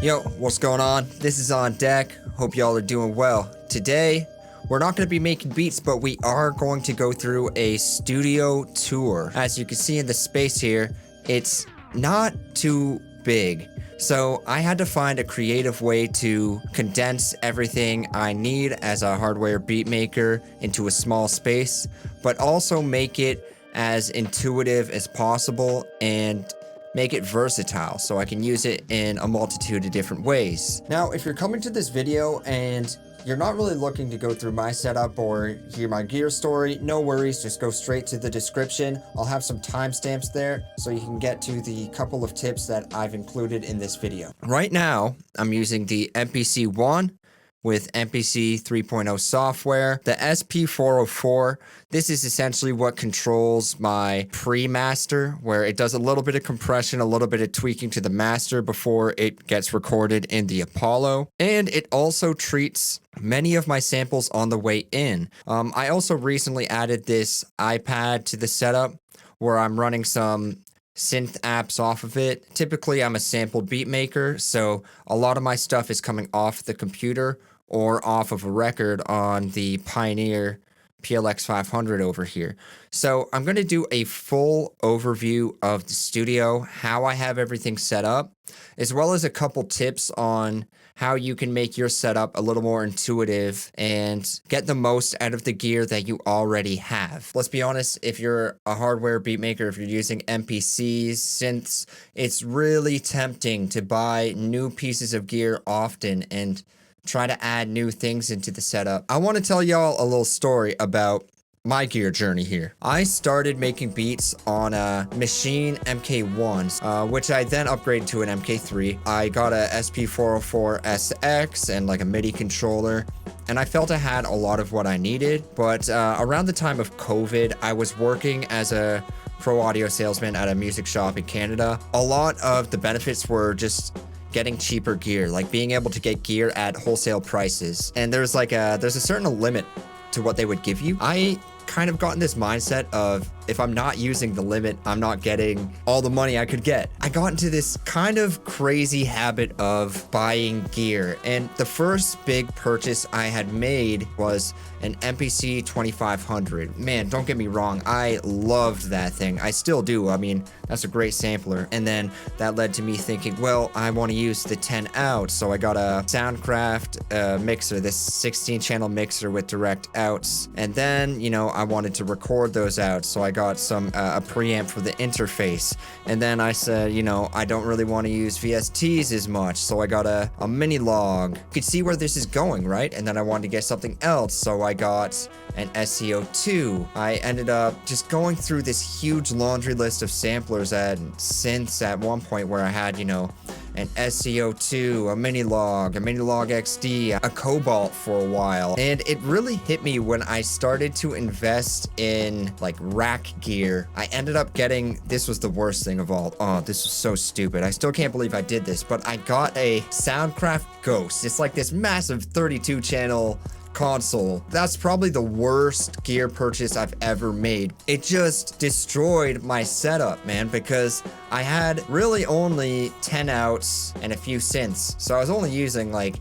Yo, what's going on? This is OnDeck. Hope y'all are doing well. Today, we're not going to be making beats, but we are going to go through a studio tour. As you can see in the space here, it's not too big. So I had to find a creative way to condense everything I need as a hardware beat maker into a small space, but also make it as intuitive as possible and make it versatile so I can use it in a multitude of different ways. Now, if you're coming to this video and you're not really looking to go through my setup or hear my gear story, no worries, just go straight to the description. I'll have some timestamps there so you can get to the couple of tips that I've included in this video. Right now, I'm using the MPC ONE with MPC 3.0 software. The SP404, this is essentially what controls my pre-master, where it does a little bit of compression, a little bit of tweaking to the master before it gets recorded in the Apollo. And it also treats many of my samples on the way in. I also recently added this iPad to the setup where I'm running some synth apps off of it. Typically, I'm a sampled beat maker, so a lot of my stuff is coming off the computer or off of a record on the Pioneer PLX 500 over here. So I'm going to do a full overview of the studio, how I have everything set up, as well as a couple tips on how you can make your setup a little more intuitive and get the most out of the gear that you already have. Let's be honest, if you're a hardware beat maker, if you're using MPCs, synths, it's really tempting to buy new pieces of gear often and try to add new things into the setup. I want to tell y'all a little story about my gear journey here. I started making beats on a Machine MKII, which I then upgraded to an MK3. I got a SP404 SX and like a MIDI controller, and I felt I had a lot of what I needed. But around the time of COVID, I was working as a pro audio salesman at a music shop in Canada. A lot of the benefits were just getting cheaper gear, like being able to get gear at wholesale prices. And there's a certain limit to what they would give you. I kind of got in this mindset of, if I'm not using the limit, I'm not getting all the money I could get. I got into this kind of crazy habit of buying gear, and the first big purchase I had made was an MPC 2500. Man, don't get me wrong, I loved that thing. I still do. I mean, that's a great sampler. And then that led to me thinking, well, I want to use the 10 out, so I got a Soundcraft mixer, this 16-channel mixer with direct outs. And then, you know, I wanted to record those outs, so I got some a preamp for the interface. And then I said, you know, I don't really want to use VSTs as much, so I got a mini log. You could see where this is going, right? And then I wanted to get something else, so I got an SCO2. I ended up just going through this huge laundry list of samplers and synths at one point where I had, you know, an SCO2, a mini log XD, a Cobalt for a while. And it really hit me when I started to invest in like rack gear. I ended up getting, this was the worst thing of all. Oh, this was so stupid. I still can't believe I did this, but I got a Soundcraft Ghost. It's like this massive 32-channel console. That's probably the worst gear purchase I've ever made. It just destroyed my setup, man, because I had really only 10 outs and a few synths. So I was only using like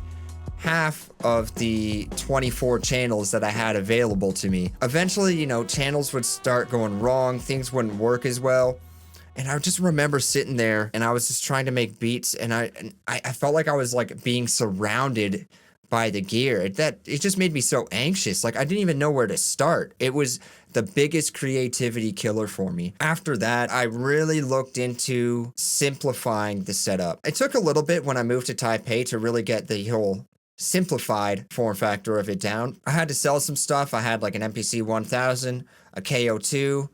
half of the 24 channels that I had available to me. Eventually, you know, channels would start going wrong, things wouldn't work as well. And I just remember sitting there and I was just trying to make beats, and I felt like I was like being surrounded by the gear. It just made me so anxious. Like, I didn't even know where to start. It was the biggest creativity killer for me. After that, I really looked into simplifying the setup. It took a little bit when I moved to Taipei to really get the whole simplified form factor of it down. I had to sell some stuff. I had like an MPC 1000, a KO2,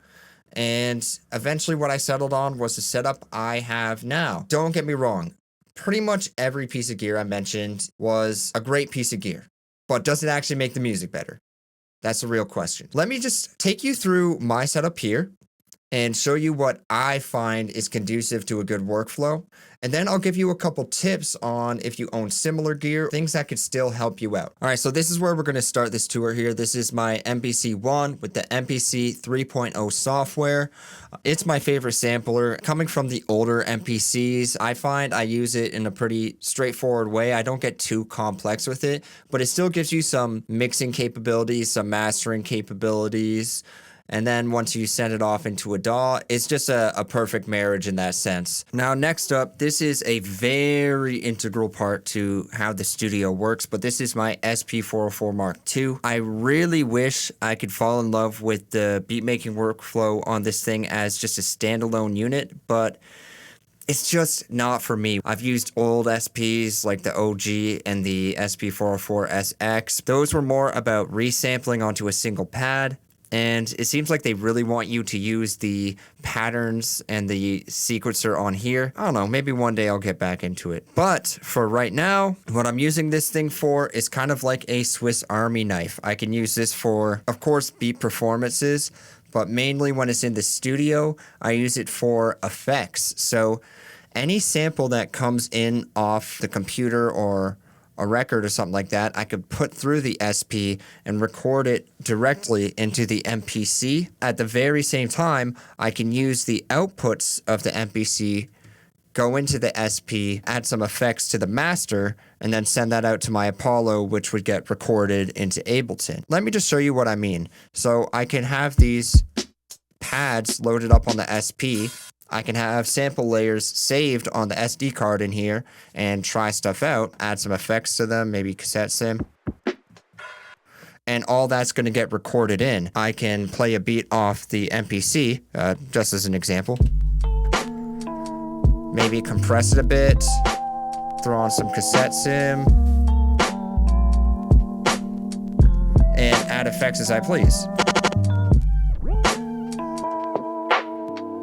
and eventually what I settled on was the setup I have now. Don't get me wrong, pretty much every piece of gear I mentioned was a great piece of gear, but does it actually make the music better? That's the real question. Let me just take you through my setup here, and show you what I find is conducive to a good workflow. And then I'll give you a couple tips on if you own similar gear, things that could still help you out. All right, so this is where we're going to start this tour here. This is my MPC ONE with the MPC 3.0 software. It's my favorite sampler. Coming from the older MPCs, I find I use it in a pretty straightforward way. I don't get too complex with it, but it still gives you some mixing capabilities, some mastering capabilities. And then once you send it off into a DAW, it's just a perfect marriage in that sense. Now, next up, this is a very integral part to how the studio works, but this is my SP404 Mark II. I really wish I could fall in love with the beatmaking workflow on this thing as just a standalone unit, but it's just not for me. I've used old SPs like the OG and the SP404SX. Those were more about resampling onto a single pad. And it seems like they really want you to use the patterns and the sequencer on here. I don't know, maybe one day I'll get back into it. But for right now, what I'm using this thing for is kind of like a Swiss Army knife. I can use this for, of course, beat performances, but mainly when it's in the studio, I use it for effects. So any sample that comes in off the computer or a record or something like that, I could put through the SP and record it directly into the MPC. At the very same time, I can use the outputs of the MPC, go into the SP, add some effects to the master, and then send that out to my Apollo, which would get recorded into Ableton. Let me just show you what I mean. So I can have these pads loaded up on the SP. I can have sample layers saved on the SD card in here and try stuff out, add some effects to them, maybe cassette sim. And all that's going to get recorded in. I can play a beat off the MPC, just as an example. Maybe compress it a bit, throw on some cassette sim, and add effects as I please.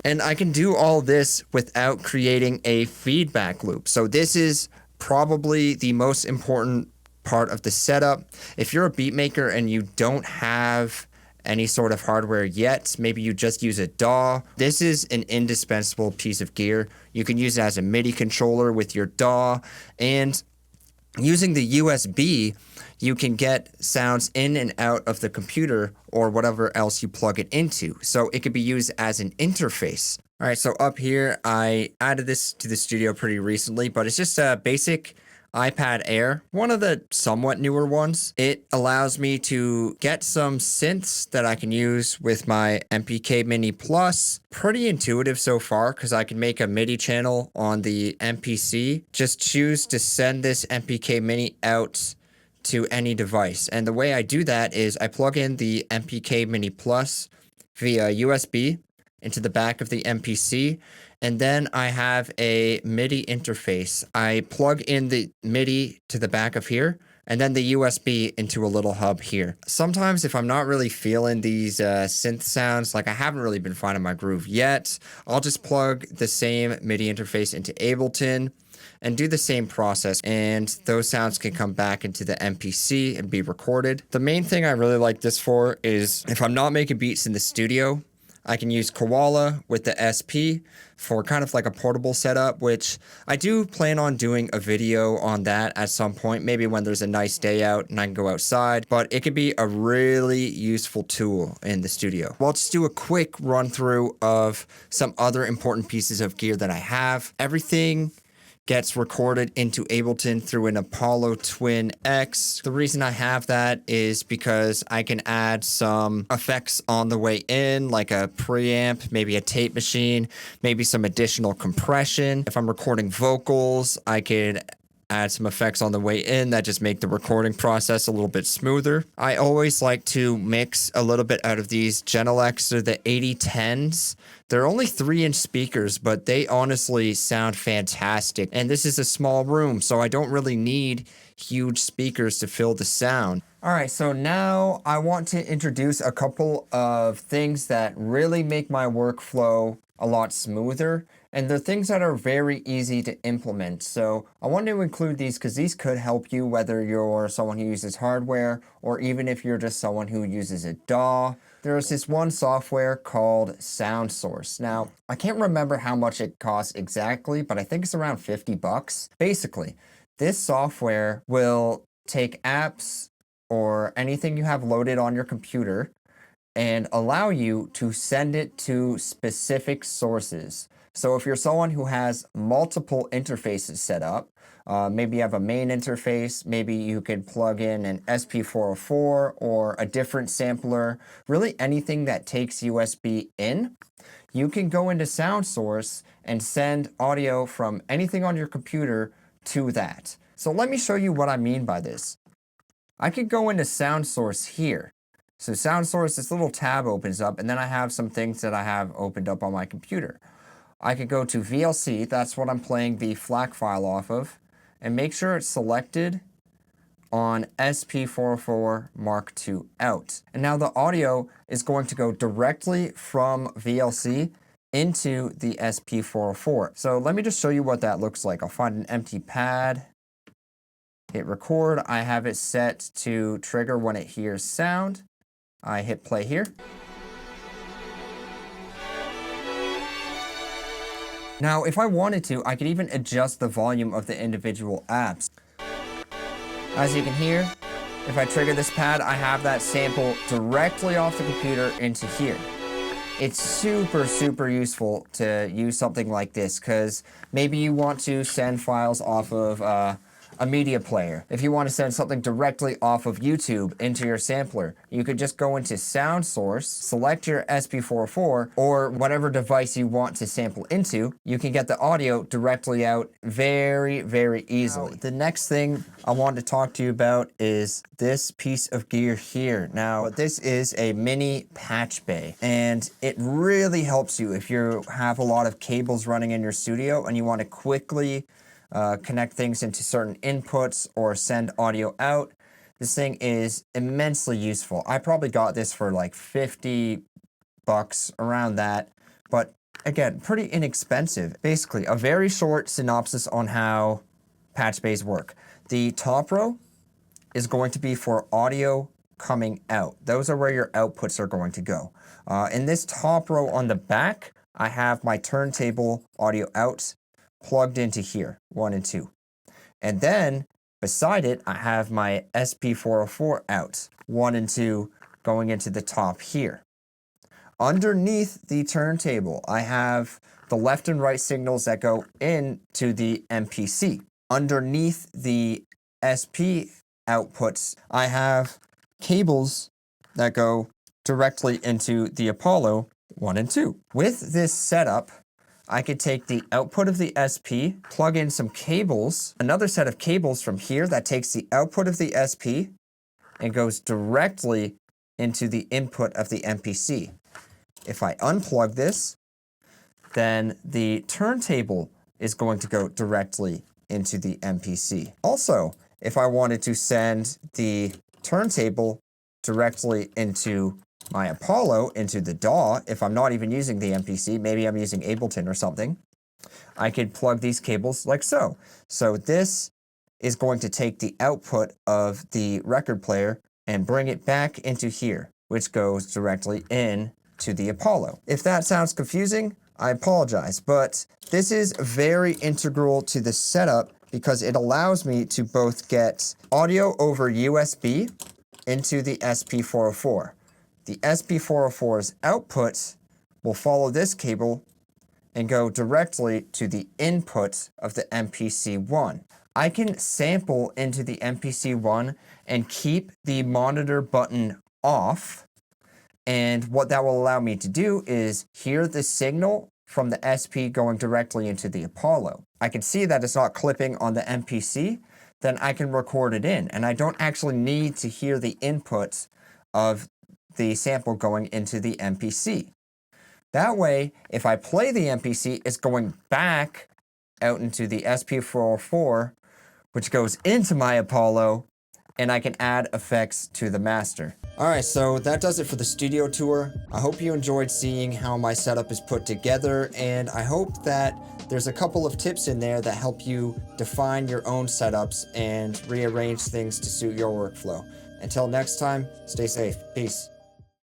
And I can do all this without creating a feedback loop. So this is probably the most important part of the setup. If you're a beat maker and you don't have any sort of hardware yet, maybe you just use a DAW, this is an indispensable piece of gear. You can use it as a MIDI controller with your DAW, and using the USB, you can get sounds in and out of the computer or whatever else you plug it into. So it could be used as an interface. All right, so up here, I added this to the studio pretty recently, but it's just a basic iPad Air, one of the somewhat newer ones. It allows me to get some synths that I can use with my MPK Mini Plus. Pretty intuitive so far because I can make a MIDI channel on the MPC. Just choose to send this MPK Mini out to any device. And the way I do that is I plug in the MPK Mini Plus via USB into the back of the MPC, and then I have a MIDI interface. I plug in the MIDI to the back of here, and then the USB into a little hub here. Sometimes if I'm not really feeling these synth sounds, like I haven't really been finding my groove yet, I'll just plug the same MIDI interface into Ableton and do the same process, and those sounds can come back into the MPC and be recorded. The main thing I really like this for is if I'm not making beats in the studio, I can use Koala with the SP for kind of like a portable setup, which I do plan on doing a video on that at some point, maybe when there's a nice day out and I can go outside, but it could be a really useful tool in the studio. Well, I'll just do a quick run through of some other important pieces of gear that I have. Everything gets recorded into Ableton through an Apollo Twin X. The reason I have that is because I can add some effects on the way in, like a preamp, maybe a tape machine, maybe some additional compression. If I'm recording vocals, I could add some effects on the way in that just make the recording process a little bit smoother. I always like to mix a little bit out of these Genelecs, or the 8010s. They're only 3-inch speakers, but they honestly sound fantastic. And this is a small room, so I don't really need huge speakers to fill the sound. All right, so now I want to introduce a couple of things that really make my workflow a lot smoother. And they're things that are very easy to implement. So I want to include these because these could help you whether you're someone who uses hardware or even if you're just someone who uses a DAW. there's this one software called Soundsource. Now, I can't remember how much it costs exactly, but I think it's around 50 bucks. Basically, this software will take apps or anything you have loaded on your computer and allow you to send it to specific sources. So if you're someone who has multiple interfaces set up, maybe you have a main interface, maybe you could plug in an SP404 or a different sampler, really anything that takes USB in, you can go into Soundsource and send audio from anything on your computer to that. So let me show you what I mean by this. I could go into Soundsource here. So Soundsource, this little tab opens up, and then I have some things that I have opened up on my computer. I could go to VLC, that's what I'm playing the FLAC file off of, and make sure it's selected on SP404 Mark II out. And now the audio is going to go directly from VLC into the SP404. So let me just show you what that looks like. I'll find an empty pad, hit record. I have it set to trigger when it hears sound. I hit play here. Now, if I wanted to, I could even adjust the volume of the individual apps. As you can hear, if I trigger this pad, I have that sample directly off the computer into here. It's super useful to use something like this because maybe you want to send files off of a media player. If you want to send something directly off of YouTube into your sampler, you could just go into Soundsource, select your SP404 or whatever device you want to sample into. You can get the audio directly out very easily. Now, the next thing I want to talk to you about is this piece of gear here. Now, this is a mini patch bay, and it really helps you if you have a lot of cables running in your studio and you want to quickly connect things into certain inputs or send audio out. This thing is immensely useful. I probably got this for like 50 bucks, around that, but again, pretty inexpensive. Basically, a very short synopsis on how patch bays work. The top row is going to be for audio coming out. Those are where your outputs are going to go. In this top row on the back, I have my turntable audio outs plugged into here, 1 and 2. And then beside it, I have my SP404 out, 1 and 2 going into the top here. Underneath the turntable, I have the left and right signals that go into the MPC. Underneath the SP outputs, I have cables that go directly into the Apollo 1 and 2. With this setup, I could take the output of the SP, plug in some cables, another set of cables from here that takes the output of the SP and goes directly into the input of the MPC. If I unplug this, then the turntable is going to go directly into the MPC. Also, if I wanted to send the turntable directly into my Apollo, into the DAW, if I'm not even using the MPC, maybe I'm using Ableton or something, I could plug these cables like so. So this is going to take the output of the record player and bring it back into here, which goes directly in to the Apollo. If that sounds confusing, I apologize, but this is very integral to the setup because it allows me to both get audio over USB into the SP404. The SP404's output will follow this cable and go directly to the input of the MPC ONE. I can sample into the MPC ONE and keep the monitor button off. And what that will allow me to do is hear the signal from the SP going directly into the Apollo. I can see that it's not clipping on the MPC, then I can record it in. And I don't actually need to hear the inputs of the sample going into the MPC. That way, if I play the MPC, it's going back out into the SP404, which goes into my Apollo, and I can add effects to the master. Alright, so that does it for the studio tour. I hope you enjoyed seeing how my setup is put together, and I hope that there's a couple of tips in there that help you define your own setups and rearrange things to suit your workflow. Until next time, stay safe. Peace.